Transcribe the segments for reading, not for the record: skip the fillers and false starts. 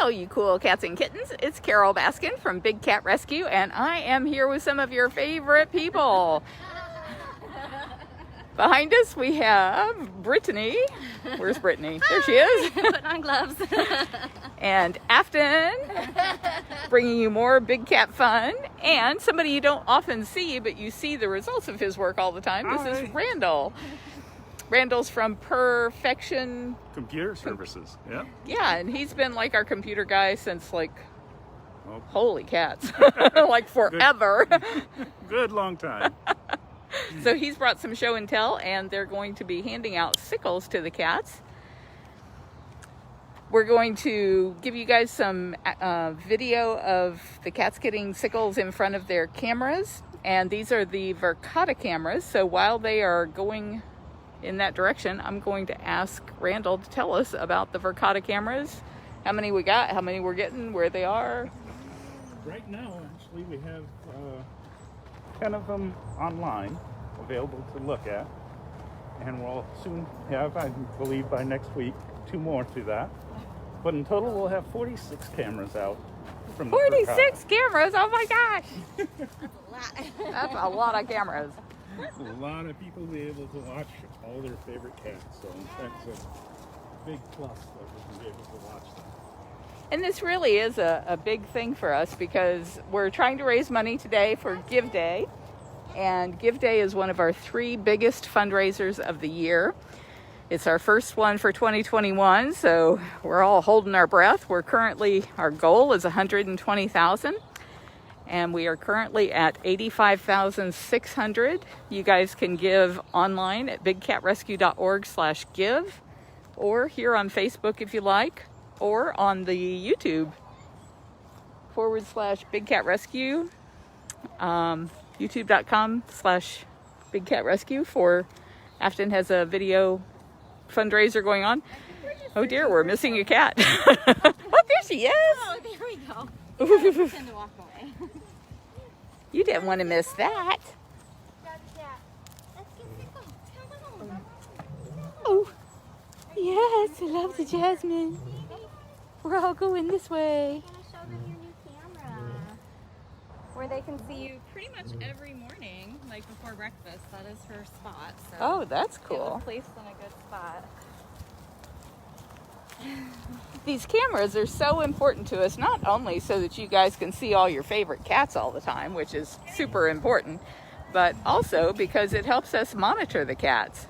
Hello, you cool cats and kittens. It's Carole Baskin from Big Cat Rescue, and I am here with some of your favorite people. Behind us, we have Brittany. Where's Brittany? There she is. Putting on gloves. And Afton, bringing you more big cat fun. And somebody you don't often see, but you see the results of his work all the time. This is Randall. Randall's from Precaution Computer Services. Yeah. Yeah, and he's been like our computer guy since holy cats, like forever. Good long time. So he's brought some show and tell, and they're going to be handing out sickles to the cats. We're going to give you guys some video of the cats getting sickles in front of their cameras, and these are the Verkada cameras. So while they are going in that direction, I'm going to ask Randall to tell us about the Verkada cameras, how many we got, how many we're getting, where they are. Right now, actually, we have 10 of them online available to look at, and we'll soon have, I believe by next week, 2 more to that. But in total, we'll have 46 cameras out from the 46 cameras? Oh my gosh! That's a lot. That's a lot of cameras. A lot of people will be able to watch all their favorite cats, so that's a big plus that we can be able to watch them. And this really is a big thing for us because we're trying to raise money today for Give Day. And Give Day is one of our 3 biggest fundraisers of the year. It's our first one for 2021, so we're all holding our breath. Our goal is $120,000, and we are currently at $85,600. You guys can give online at bigcatrescue.org/give, or here on Facebook if you like, or on the YouTube /Big Cat Rescue, youtube.com/BigCatRescue for Afton has a video fundraiser going on. Oh dear, we're missing a cat. Oh, there she is. Oh, there we go. Pretend to walk away. You didn't want to miss that. Oh, yes, I love the jasmine. We're all going this way. I'm going to show them your new camera, where they can see you pretty much every morning, like before breakfast. That is her spot. So Oh, that's it cool. was placed in a good spot. These cameras are so important to us, not only so that you guys can see all your favorite cats all the time, which is super important, but also because it helps us monitor the cats.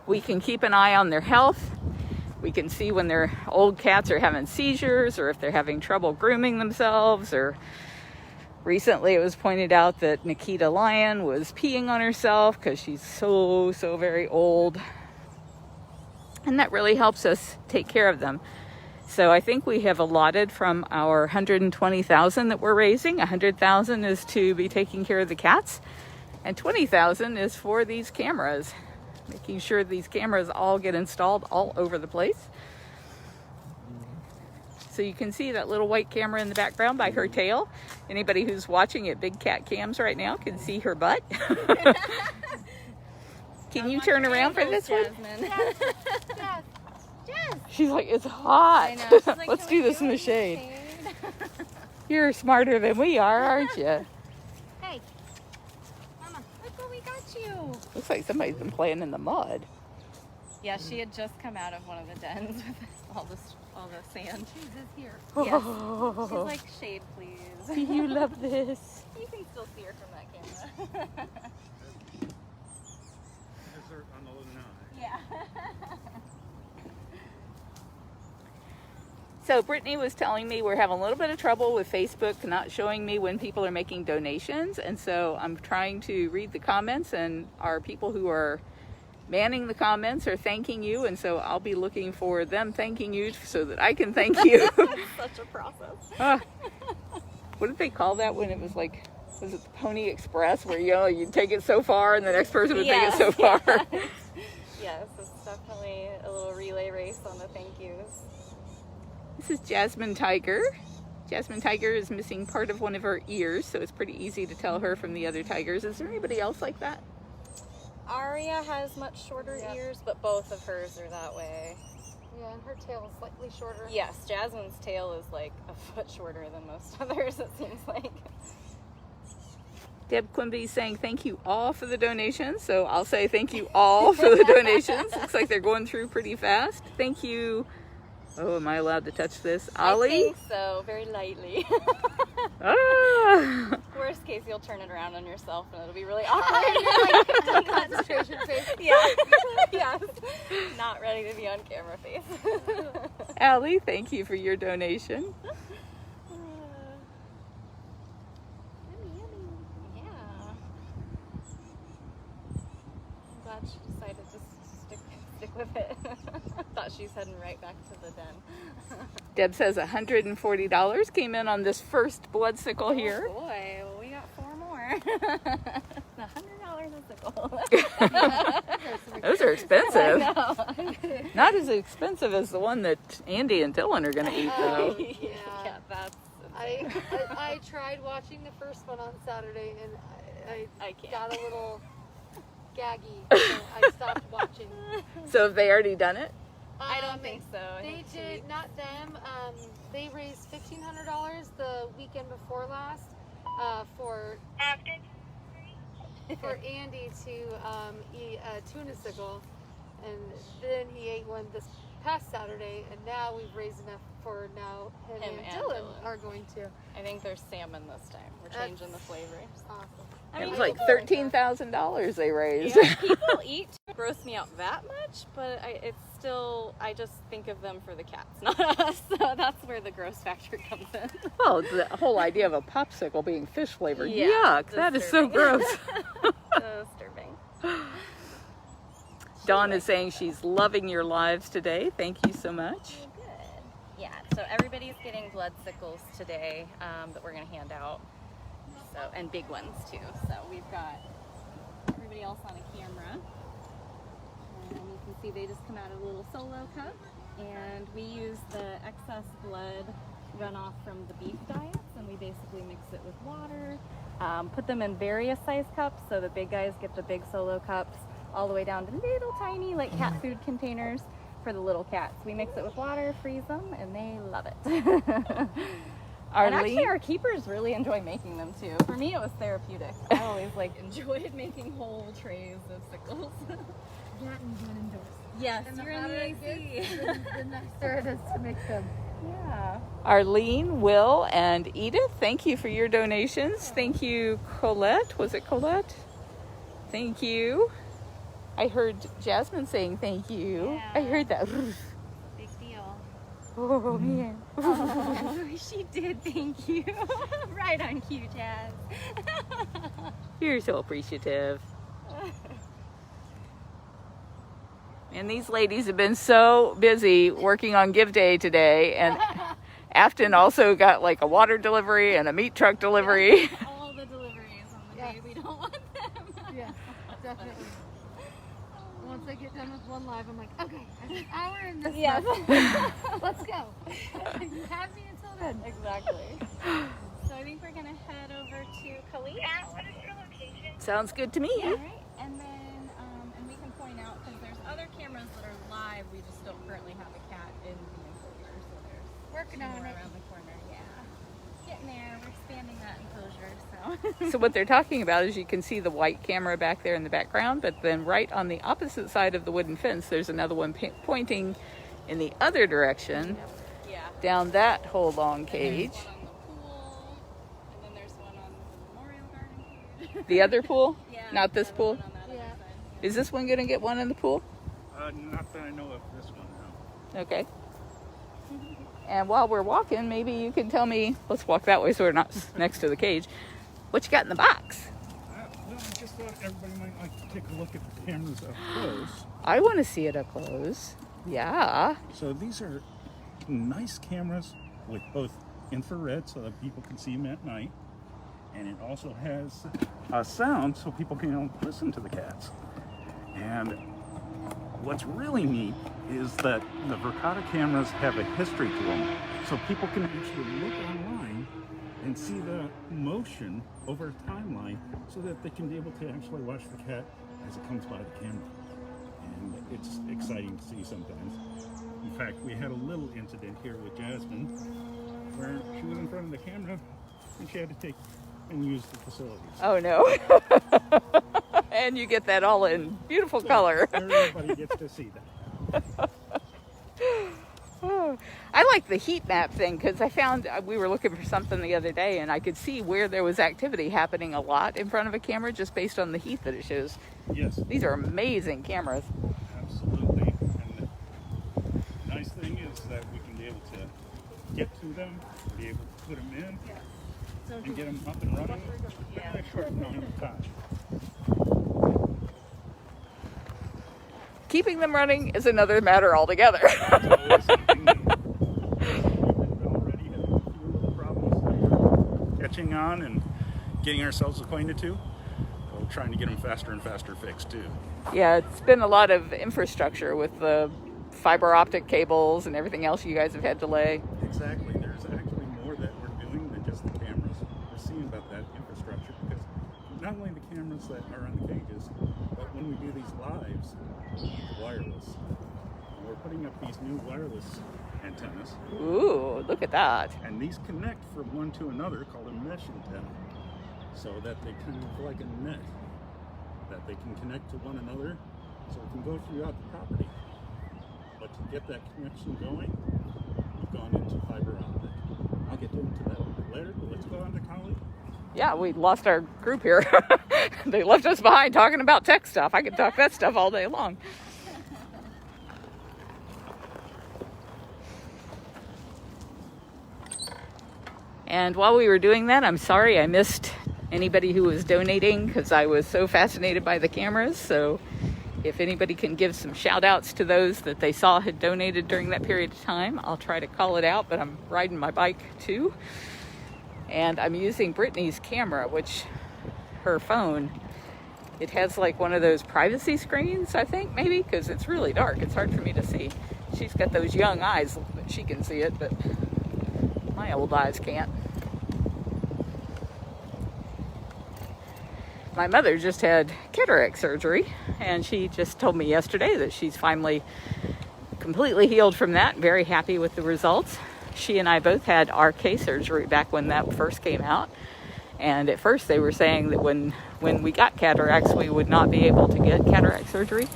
We can keep an eye on their health. We can see when their old cats are having seizures, or if they're having trouble grooming themselves, or recently it was pointed out that Nikita Lion was peeing on herself because she's so very old. And that really helps us take care of them. So I think we have allotted from our $120,000 that we're raising, $100,000 is to be taking care of the cats, and $20,000 is for these cameras, making sure these cameras all get installed all over the place. So you can see that little white camera in the background by her tail. Anybody who's watching at Big Cat Cams right now can see her butt. Can you turn around for this one? Jess. She's like, it's hot. I know. She's like, Let's "Can we do this in the it shade. You're smarter than we are, aren't you? Hey, Mama, look what we got you. Looks like somebody's been playing in the mud. Yeah, she had just come out of one of the dens with all the sand. She's here. Yes. Oh, She's like, shade, please. you love this. You can still see her from that camera. On the lanai. Yeah. So Brittany was telling me we're having a little bit of trouble with Facebook not showing me when people are making donations, and so I'm trying to read the comments, and our people who are manning the comments are thanking you, and so I'll be looking for them thanking you so that I can thank you. Such a process. What did they call that when it was like, was it the Pony Express, where you'd take it so far and the next person would take it so far? Yes, it's definitely a little relay race on the thank yous. This is Jasmine Tiger. Jasmine Tiger is missing part of one of her ears, so it's pretty easy to tell her from the other tigers. Is there anybody else like that? Aria has much shorter ears, but both of hers are that way. Yeah, and her tail is slightly shorter. Yes, Jasmine's tail is like a foot shorter than most others, it seems like. Deb Quimby saying thank you all for the donations. So I'll say thank you all for the donations. Looks like they're going through pretty fast. Thank you. Oh, am I allowed to touch this? Ollie? I think so, very lightly. Ah. Worst case, you'll turn it around on yourself and it'll be really awkward. Like, concentration face. Yeah. Yes. Not ready to be on camera face. Allie, thank you for your donation. Yeah. I'm glad she decided to stick with it. Thought she's heading right back to the den. Deb says $140 came in on this first blood sickle here. Oh boy, well, we got 4 more. $100 a sickle. Those are expensive. I know. Not as expensive as the one that Andy and Dylan are going to eat, though. Yeah, that's. I tried watching the first one on Saturday and I can't. got a little gaggy. So I stopped watching. So have they already done it? I don't think so. They did, not them. They raised $1,500 the weekend before last for Andy to eat a tuna sickle, and then he ate one this past Saturday, and now we've raised enough for now him and Dylan are going to. I think there's salmon this time. We're changing the flavors. Awesome. I It mean, was like $13,000 they raised. yeah, people eat gross me out that much, but it's still, I just think of them for the cats, not us. So that's where the gross factor comes in. Well, the whole idea of a popsicle being fish flavored. Yeah, Yuck, that is so gross. So disturbing. Dawn is saying she's loving your lives today. Thank you so much. Good. Yeah, so everybody's getting blood sickles today that we're going to hand out. So, and big ones too. So we've got everybody else on a camera. And you can see they just come out of a little solo cup. And we use the excess blood runoff from the beef diets, and we basically mix it with water. Put them in various size cups, so the big guys get the big solo cups, all the way down to little tiny like cat food containers for the little cats. We mix it with water, freeze them, and they love it. And actually our keepers really enjoy making them too. For me it was therapeutic. I always enjoyed making whole trays of sickles. That and doing indoors. Yes, And the you're in hotter the it AC. gets, the nicer it is to make them. Yeah. Arlene, Will, and Edith, thank you for your donations. Thank you, Colette. Was it Colette? Thank you. I heard Jasmine saying thank you. Yeah. I heard that. Big deal. Oh, man. Oh, she did, thank you. Right on cue, Jazz. You're so appreciative. And these ladies have been so busy working on Give Day today. And Afton also got like a water delivery and a meat truck delivery. All the deliveries on the day we don't want them. Yeah, definitely. Once I get done with one live, I'm like, okay, I have an hour in this. Yes. Let's go. You have me until then. Exactly. So I think we're going to head over to Khalid. Yeah, what is your location? Sounds good to me. All right. And then, and we can point out, because there's other cameras that are live, we just don't currently have a cat in the enclosure, so there's Working more on it. around the corner. Yeah. Getting there. We're expanding that enclosure, so. So what they're talking about is you can see the white camera back there in the background, but then right on the opposite side of the wooden fence, there's another one pointing in the other direction Yeah. down that whole long cage. There's one on the pool, and then there's one on the Memorial Garden cage. The other pool? Yeah. Not this another pool? one on that other Yeah. side. Is this one going to get one in the pool? Not that I know of this one, no. Okay. And while we're walking, maybe you can tell me, let's walk that way so we're not next to the cage, what you got in the box. Well, I just thought everybody might like to take a look at the cameras up close. I want to see it up close. Yeah. So these are nice cameras with both infrared so that people can see them at night. And it also has a sound so people can listen to the cats. And what's really neat is that the Verkada cameras have a history to them. So people can actually look online and see the motion over a timeline so that they can be able to actually watch the cat as it comes by the camera. And it's exciting to see sometimes. In fact, we had a little incident here with Jasmine where she was in front of the camera and she had to take and use the facilities. Oh no. And you get that all in beautiful color. Everybody gets to see that. Oh, I like the heat map thing because I found we were looking for something the other day and I could see where there was activity happening a lot in front of a camera just based on the heat that it shows. Yes. These are amazing cameras. Absolutely. And the nice thing is that we can be able to get to them, be able to put them in, and get them up and running in a short amount of time. Keeping them running is another matter altogether. Always something new. We've already had a few little problems that we're catching on and getting ourselves acquainted to. We're trying to get them faster and faster fixed too. Yeah, it's been a lot of infrastructure with the fiber optic cables and everything else you guys have had to lay. Exactly. There's actually more that we're doing than just the cameras. We're seeing about that infrastructure because not only the cameras that are on the cages, but when we do these lives, wireless. And we're putting up these new wireless antennas. Ooh, look at that. And these connect from one to another called a mesh antenna. So that they kind of like a net. That they can connect to one another so it can go throughout the property. But to get that connection going, we've gone into fiber optic. I'll get into that a little bit later, but let's go on to Carole. Yeah, we lost our group here. They left us behind talking about tech stuff. I could talk that stuff all day long. And while we were doing that, I'm sorry I missed anybody who was donating because I was so fascinated by the cameras. So if anybody can give some shout outs to those that they saw had donated during that period of time, I'll try to call it out, but I'm riding my bike too. And I'm using Brittany's camera, which her phone, it has like one of those privacy screens, I think, maybe, because it's really dark. It's hard for me to see. She's got those young eyes that she can see it, but my old eyes can't. My mother just had cataract surgery, and she just told me yesterday that she's finally completely healed from that. Very happy with the results. She and I both had RK surgery back when that first came out. And at first they were saying that when we got cataracts, we would not be able to get cataract surgery.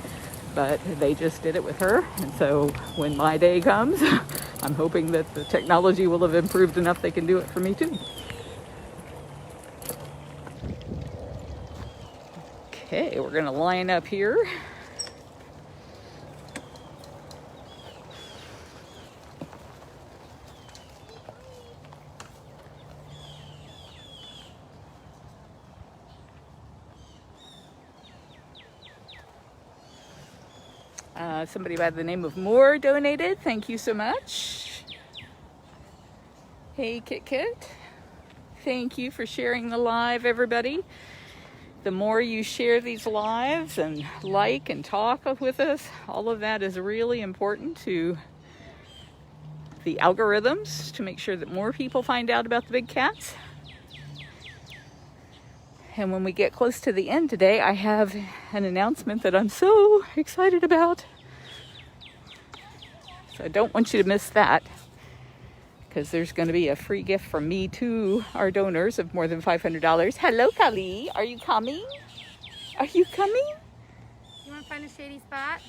But they just did it with her. And so when my day comes, I'm hoping that the technology will have improved enough they can do it for me too. Okay, we're going to line up here. Somebody by the name of Moore donated. Thank you so much. Hey, Kit Kit. Thank you for sharing the live, everybody. The more you share these lives and like and talk with us, all of that is really important to the algorithms to make sure that more people find out about the big cats. And when we get close to the end today, I have an announcement that I'm so excited about. So I don't want you to miss that, because there's going to be a free gift from me to our donors of more than $500. Hello, Kali. Are you coming? Are you coming? You want to find a shady spot?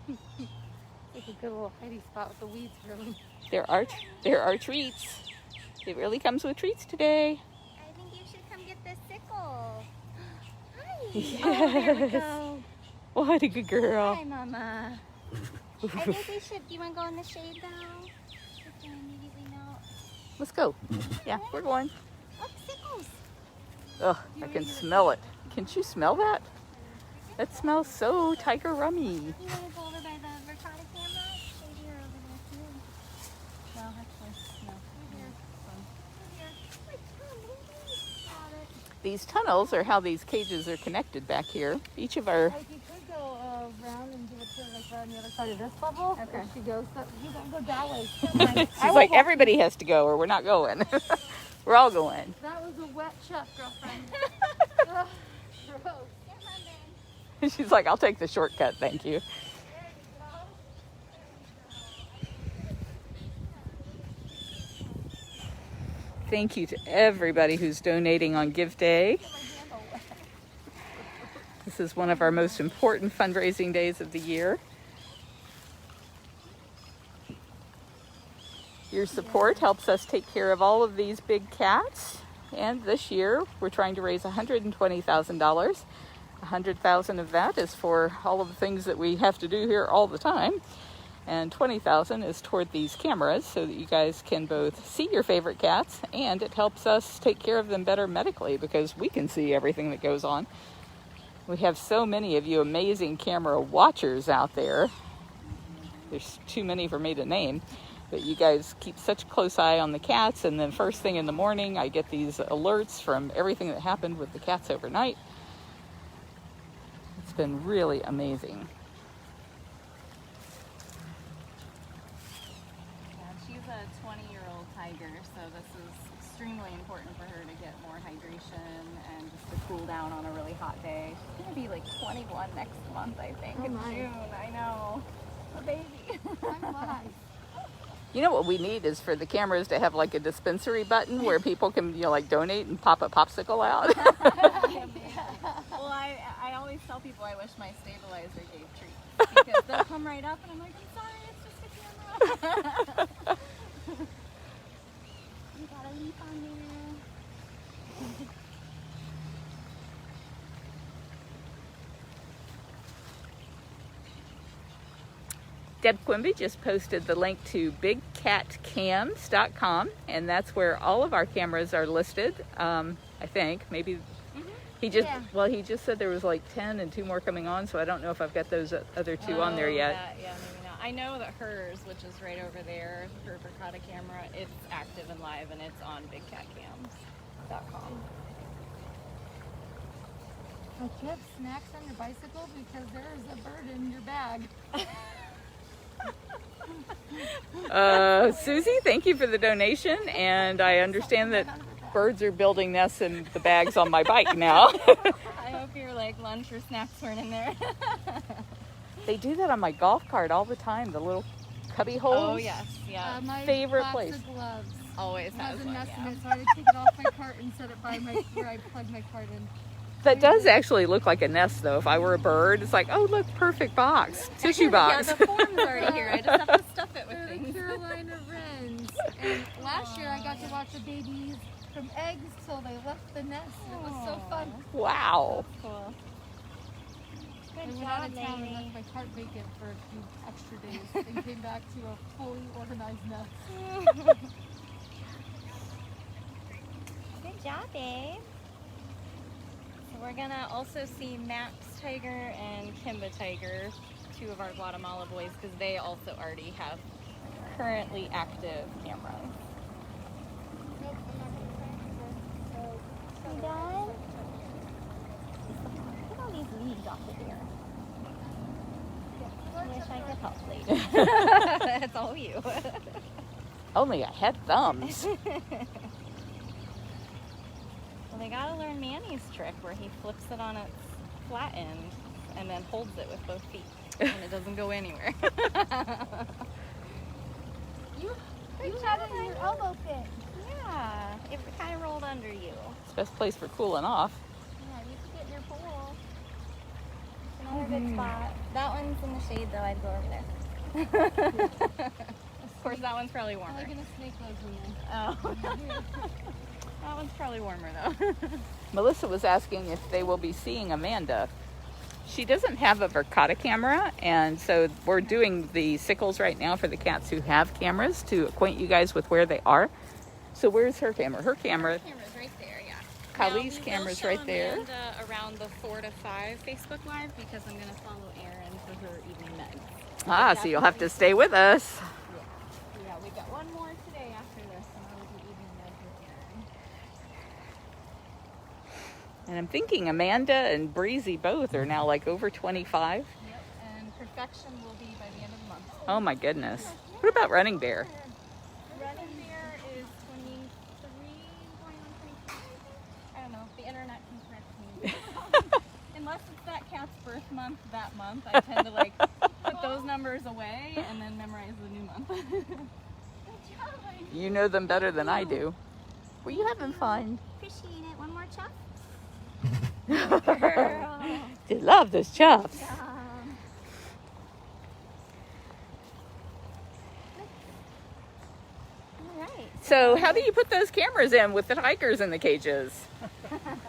It's a good little hidey spot with the weeds growing. There are treats. It really comes with treats today. I think you should come get this sickle. Hi. Yes. Oh, there we go. What a good girl. Hi, Mama. I think we should. Do you want to go in the shade though? Just gonna immediately melt. Let's go. Yeah, we're going. Look, sickles. Ugh, I can smell it. Can't you smell that? That smells so tiger rummy. You want to go over by the ricotta camera? Shadier over there too. No, actually, no. Over here. These tunnels are how these cages are connected back here. Each of our... Like you could go around and give it to her like on the other side of this level. Okay. If she goes, so you gotta go that way. She's like, everybody has to go or we're not going. We're all going. That was a wet chuck, girlfriend. Ugh, gross. She's like, I'll take the shortcut, thank you. There you go. thank you to everybody who's donating on Give Day. This is one of our most important fundraising days of the year. Your support helps us take care of all of these big cats. And this year, we're trying to raise $120,000. $100,000 of that is for all of the things that we have to do here all the time. And $20,000 is toward these cameras so that you guys can both see your favorite cats, and it helps us take care of them better medically because we can see everything that goes on. We have so many of you amazing camera watchers out there. There's too many for me to name. But you guys keep such a close eye on the cats, and then first thing in the morning I get these alerts from everything that happened with the cats overnight. It's been really amazing. Yeah, she's a 20-year-old tiger, so this is extremely important for her to get more hydration and just to cool down on a really hot day. She's going to be like 21 next month, I think, in June. I know. A baby. I'm alive. You know what we need is for the cameras to have like a dispensary button where people can, you know, like donate and pop a popsicle out. Well, I always tell people I wish my stabilizer gave treats because they'll come right up and I'm like, I'm sorry, it's just a camera. You got a leaf on there. Deb Quimby just posted the link to bigcatcams.com, and that's where all of our cameras are listed. I think maybe he just he just said there was like 10 and 2 more coming on, so I don't know if I've got those other 2 on there yet. Yeah, maybe not. I know that hers, which is right over there, her precaution camera, it's active and live, and it's on bigcatcams.com. Do you have snacks on your bicycle? Because there is a bird in your bag. Susie, thank you for the donation, and I understand that birds are building nests in the bags on my bike now. I hope your like lunch or snacks weren't in there. They do that on my golf cart all the time, the little cubby holes. Oh yes, yeah. My favorite plastic place. gloves Always has has a one, nest in yeah. it, so I had to take it off my cart and set it by where I plug my cart in. That does actually look like a nest, though. If I were a bird, it's like, oh, look, perfect box. Tissue box. Yeah, the form's already here. I just have to stuff it with They're the things. Carolina wrens. And last year I got to watch the babies from eggs till they left the nest. It was so fun. Wow. Cool. I went out of town and left my cart vacant for a few extra days and came back to a fully organized nest. Good job, babe. So we're gonna also see Max Tiger and Kimba Tiger, 2 of our Guatemala boys, because they also already have currently active cameras. Nope, I'm not going to try anymore. So, You done? Get all these leaves off of here. I wish I could help later. That's all you. Only I had thumbs. Well, they gotta learn Manny's trick where he flips it on its flat end and then holds it with both feet and it doesn't go anywhere. you had it in your elbow pit. Yeah, it kind of rolled under you. It's the best place for cooling off. Yeah, you should get in your pool. It's another good spot. That one's in the shade though, I'd go over there. Of course, that one's probably warmer. I'm going to snake those in there. Oh. That one's probably warmer though. Melissa was asking if they will be seeing Amanda. She doesn't have a Verkada camera, and so we're doing the sickles right now for the cats who have cameras to acquaint you guys with where they are. So where's her camera? Her camera, Camera's right there, yeah. Kylie's camera's right there. Amanda around the 4 to 5 Facebook Live because I'm going to follow Erin for her evening meds. So you'll have to stay with us. Yeah, we got one more today after this, and I will do evening meds with Erin. And I'm thinking Amanda and Breezy both are now like over 25. Yep, and perfection will be by the end of the month. Oh my goodness. What about Running Bear? Running Bear is 23, going on 25. I don't know. The internet can correct me. Unless it's that cat's birth month that month, I tend to like put those numbers away and then memorize the new month. You know them better than I do. Were you having fun? Appreciate it. One more chuff. You love those chuffs. So how do you put those cameras in with the tigers in the cages?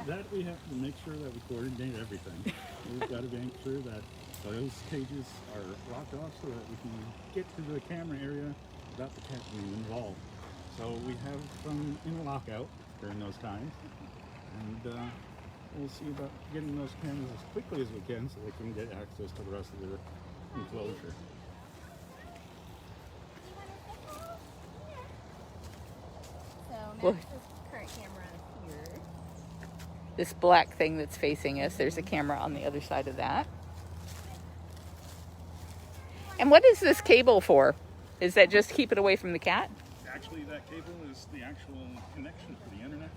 That we have to make sure that we coordinate everything. We've got to make sure that those cages are locked off so that we can get to the camera area without the cat being involved. So we have them in a lockout during those times, and we'll see about getting those cameras as quickly as we can so they can get access to the rest of the enclosure. So Max's current camera here. This black thing that's facing us, there's a camera on the other side of that. And what is this cable for? Is that just keep it away from the cat? Actually, that cable is the actual connection for the internet.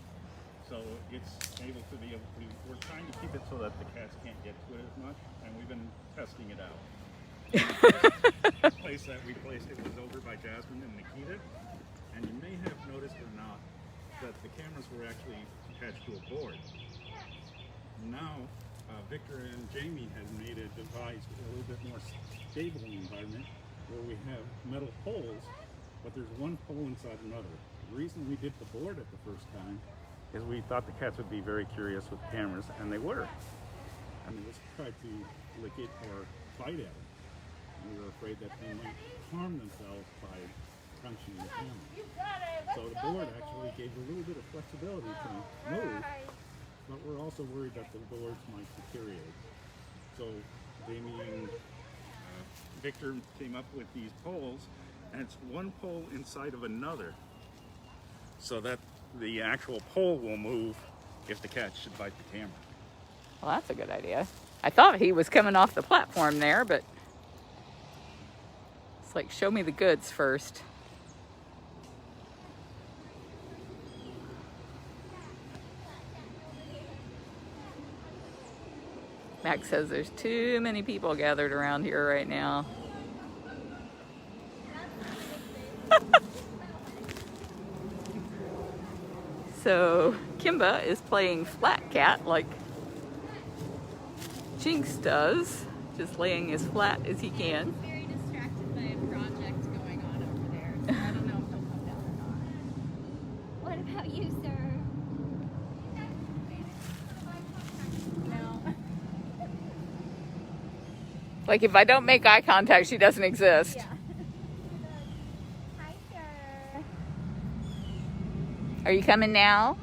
So it's able to be able to, we're trying to keep it so that the cats can't get to it as much, and we've been testing it out. The place that we placed it was over by Jasmine and Nikita, and you may have noticed or not that the cameras were actually attached to a board. Now, Victor and Jamie has made a device with a little bit more stable environment where we have metal poles, but there's one pole inside another. The reason we did the board at the first time is we thought the cats would be very curious with cameras, and they were. And they just tried to lick it or fight at it. And we were afraid that they might harm themselves by punching the camera. So the board actually gave a little bit of flexibility to move, but we're also worried that the boards might deteriorate. So Jamie and Victor came up with these poles, and it's one pole inside of another, so that the actual pole will move if the cat should bite the camera. Well, that's a good idea. I thought he was coming off the platform there, but it's like, show me the goods first. Max says there's too many people gathered around here right now. So Kimba is playing flat cat like Jinx does, just laying as flat as he can. He's very distracted by a project going on over there, so I don't know if he'll come down or not. What about you, sir? No. Like if I don't make eye contact, she doesn't exist. Yeah. Hi, sir. Are you coming now?